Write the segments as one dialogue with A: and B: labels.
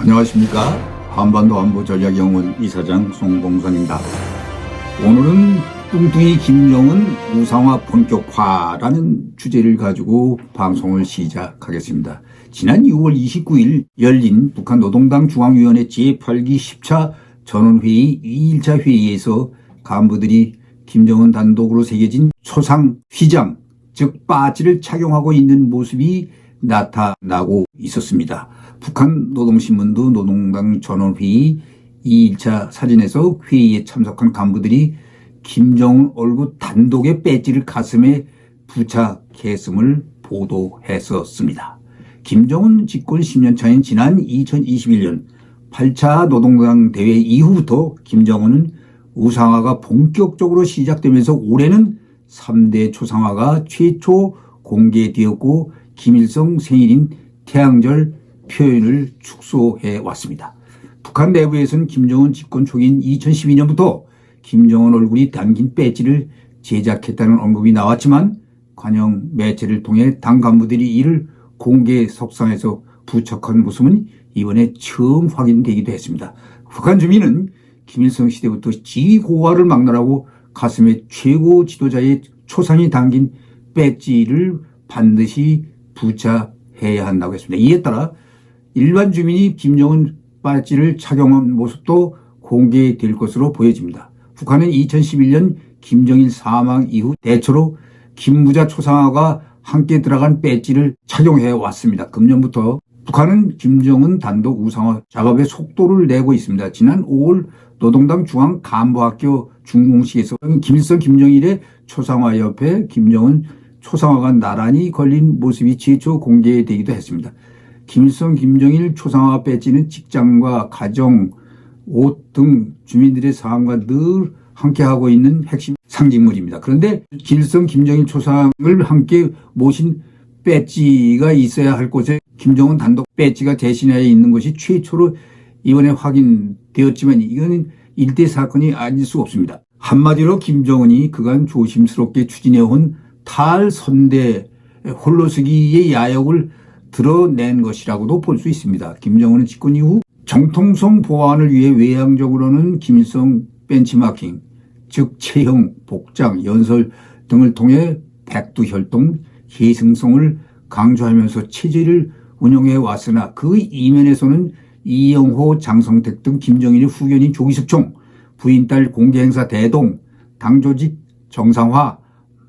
A: 안녕하십니까. 한반도 안보전략연구원 이사장 송봉선입니다. 오늘은 뚱뚱이 김정은 우상화 본격화라는 주제를 가지고 방송을 시작하겠습니다. 지난 6월 29일 열린 북한 노동당 중앙위원회 제8기 10차 전원회의 2일차 회의에서 간부들이 김정은 단독으로 새겨진 초상 휘장, 즉 바지를 착용하고 있는 모습이 나타나고 있었습니다. 북한 노동신문도 노동당 전원회의 2일차 사진에서 회의에 참석한 간부들이 김정은 얼굴 단독의 배지를 가슴에 부착했음을 보도했었습니다. 김정은 집권 10년 차인 지난 2021년 8차 노동당 대회 이후부터 김정은은 우상화가 본격적으로 시작되면서 올해는 3대 초상화가 최초 공개되었고 김일성 생일인 태양절 표현을 축소해 왔습니다. 북한 내부에서는 김정은 집권 초기인 2012년부터 김정은 얼굴이 담긴 배지를 제작했다는 언급이 나왔지만 관영 매체를 통해 당 간부들이 이를 공개 석상에서 부착한 모습은 이번에 처음 확인되기도 했습니다. 북한 주민은 김일성 시대부터 지위 고하를 막론하고 가슴에 최고 지도자의 초상이 담긴 배지를 반드시 부착해야 한다고 했습니다. 이에 따라 일반 주민이 김정은 배지를 착용한 모습도 공개될 것으로 보여집니다. 북한은 2011년 김정일 사망 이후 대체로 김부자 초상화가 함께 들어간 배지를 착용해 왔습니다. 금년부터 북한은 김정은 단독 우상화 작업에 속도를 내고 있습니다. 지난 5월 노동당 중앙간부학교 준공식에서 김일성 김정일의 초상화 옆에 김정은 초상화가 나란히 걸린 모습이 최초 공개되기도 했습니다. 김일성 김정일 초상화 배지는 직장과 가정, 옷 등 주민들의 삶과 늘 함께하고 있는 핵심 상징물입니다. 그런데 김일성 김정일 초상을 함께 모신 배지가 있어야 할 곳에 김정은 단독 배지가 대신하여 있는 것이 최초로 이번에 확인되었지만 이거는 일대 사건이 아닐 수 없습니다. 한마디로 김정은이 그간 조심스럽게 추진해온 탈선대 홀로서기의 야욕을 드러낸 것이라고도 볼 수 있습니다. 김정은은 집권 이후 정통성 보완을 위해 외향적으로는 김일성 벤치마킹, 즉 체형, 복장, 연설 등을 통해 백두혈통, 계승성을 강조하면서 체제를 운영해 왔으나 그 이면에서는 이영호, 장성택 등 김정일의 후견인 조기숙총, 부인딸 공개행사 대동, 당조직 정상화,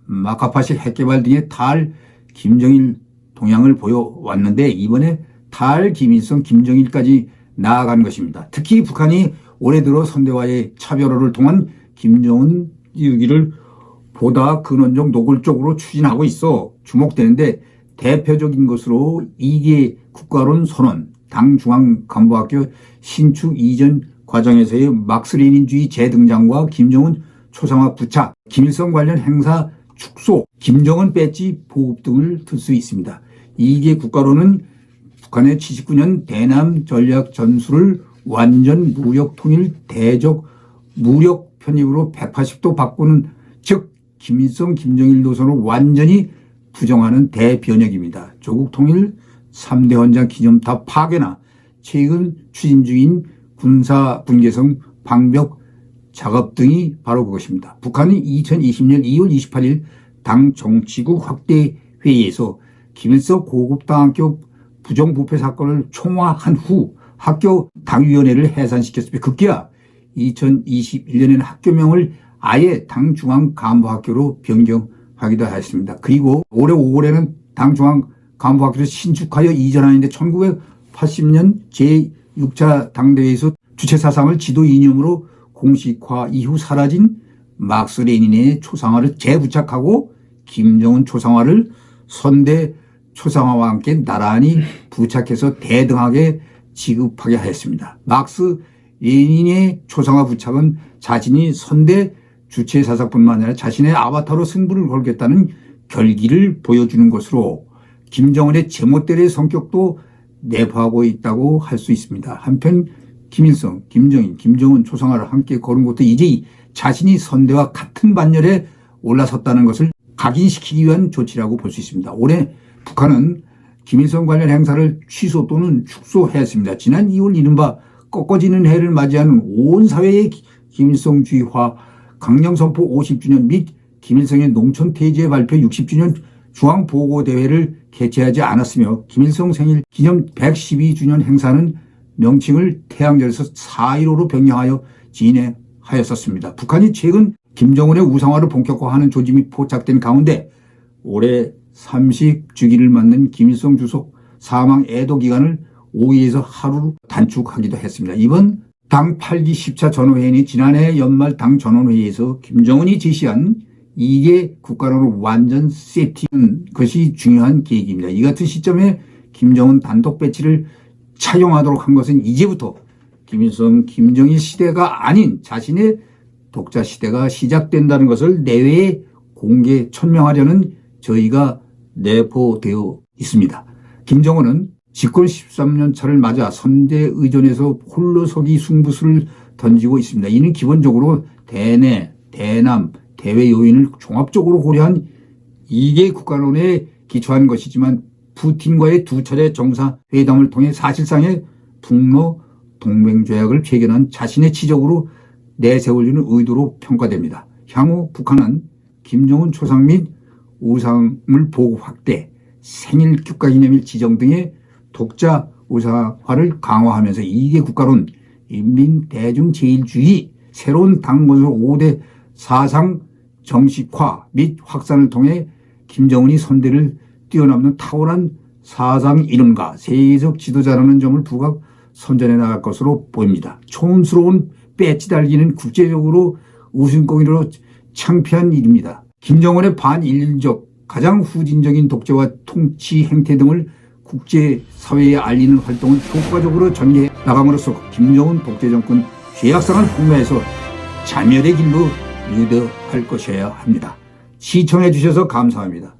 A: 마카파실 핵개발 등의 달 김정일 동향을 보여왔는데 이번에 달 김일성 김정일까지 나아간 것입니다. 특히 북한이 올해 들어 선대와의 차별화를 통한 김정은 이기를 보다 근원적 노골적으로 추진하고 있어 주목되는데 대표적인 것으로 2개 국가론 선언, 당 중앙간부학교 신축 이전 과정에서의 막스레닌주의 재등장과 김정은 초상화 부착, 김일성 관련 행사 축소, 김정은 배지 보급 등을 들 수 있습니다. 2개 국가로는 북한의 79년 대남 전략 전술을 완전 무력 통일 대적 무력 편입으로 180도 바꾸는, 즉 김일성 김정일 노선을 완전히 부정하는 대변혁입니다. 조국 통일 3대 헌장 기념탑 파괴나 최근 추진 중인 군사 분계성 방벽 작업 등이 바로 그것입니다. 북한은 2020년 2월 28일 당 정치국 확대 회의에서 김일성 고급당학교 부정부패 사건을 총화한 후 학교 당위원회를 해산시켰으며 급기야 2021년에는 학교명을 아예 당 중앙간부학교로 변경하기도 했습니다. 그리고 올해 5월에는 당 중앙간부학교를 신축하여 이전하는데 1980년 제6차 당대회에서 주체사상을 지도 이념으로 공식화 이후 사라진 막스 레닌의 초상화를 재부착하고 김정은 초상화를 선대 초상화와 함께 나란히 부착해서 대등하게 지급하게 하였습니다. 막스 레닌의 초상화 부착은 자신이 선대 주체사상뿐만 아니라 자신의 아바타로 승부를 걸겠다는 결기를 보여주는 것으로 김정은의 제멋대로의 성격도 내포하고 있다고 할 수 있습니다. 한편 김일성, 김정일, 김정은 초상화를 함께 거는 것도 이제 자신이 선대와 같은 반열에 올라섰다는 것을 각인시키기 위한 조치라고 볼 수 있습니다. 올해 북한은 김일성 관련 행사를 취소 또는 축소했습니다. 지난 2월 이른바 꺾어지는 해를 맞이하는 온 사회의 김일성주의화 강령선포 50주년 및 김일성의 농촌퇴지의 발표 60주년 중앙보고대회를 개최하지 않았으며 김일성 생일 기념 112주년 행사는 명칭을 태양절에서 4.15로 변경하여 진행하였었습니다. 북한이 최근 김정은의 우상화를 본격화하는 조짐이 포착된 가운데 올해 30주기를 맞는 김일성 주석 사망 애도 기간을 5일에서 하루 단축하기도 했습니다. 이번 당 8기 10차 전원회의는 지난해 연말 당 전원회의에서 김정은이 제시한 2개 국가론을 완전 세팅한 것이 중요한 계획입니다. 이 같은 시점에 김정은 단독 배치를 차용하도록 한 것은 이제부터 김일성, 김정일 시대가 아닌 자신의 독자 시대가 시작된다는 것을 내외에 공개 천명하려는 저희가 내포되어 있습니다. 김정은은 집권 13년 차를 맞아 선대 의전에서 홀로서기 승부수를 던지고 있습니다. 이는 기본적으로 대내, 대남, 대외 요인을 종합적으로 고려한 2개 국가론에 기초한 것이지만 푸틴과의 두 차례 정상회담을 통해 사실상의 북러 동맹조약을 체결한 자신의 치적으로 내세우려는 의도로 평가됩니다. 향후 북한은 김정은 초상 및 우상을 보호 확대, 생일 국가기념일 지정 등의 독자 우상화를 강화하면서 2개 국가론, 인민대중제일주의, 새로운 당건설 5대 사상 정식화 및 확산을 통해 김정은이 선대를 뛰어넘는 탁월한 사상 이름과 세계적 지도자라는 점을 부각 선전해 나갈 것으로 보입니다. 촌스러운 배지 달기는 국제적으로 우승거리로 창피한 일입니다. 김정은의 반인륜적 가장 후진적인 독재와 통치 행태 등을 국제사회에 알리는 활동을 효과적으로 전개해 나감으로써 김정은 독재 정권 죄악상을 폭로해서 자멸의 길로 유도할 것이어야 합니다. 시청해 주셔서 감사합니다.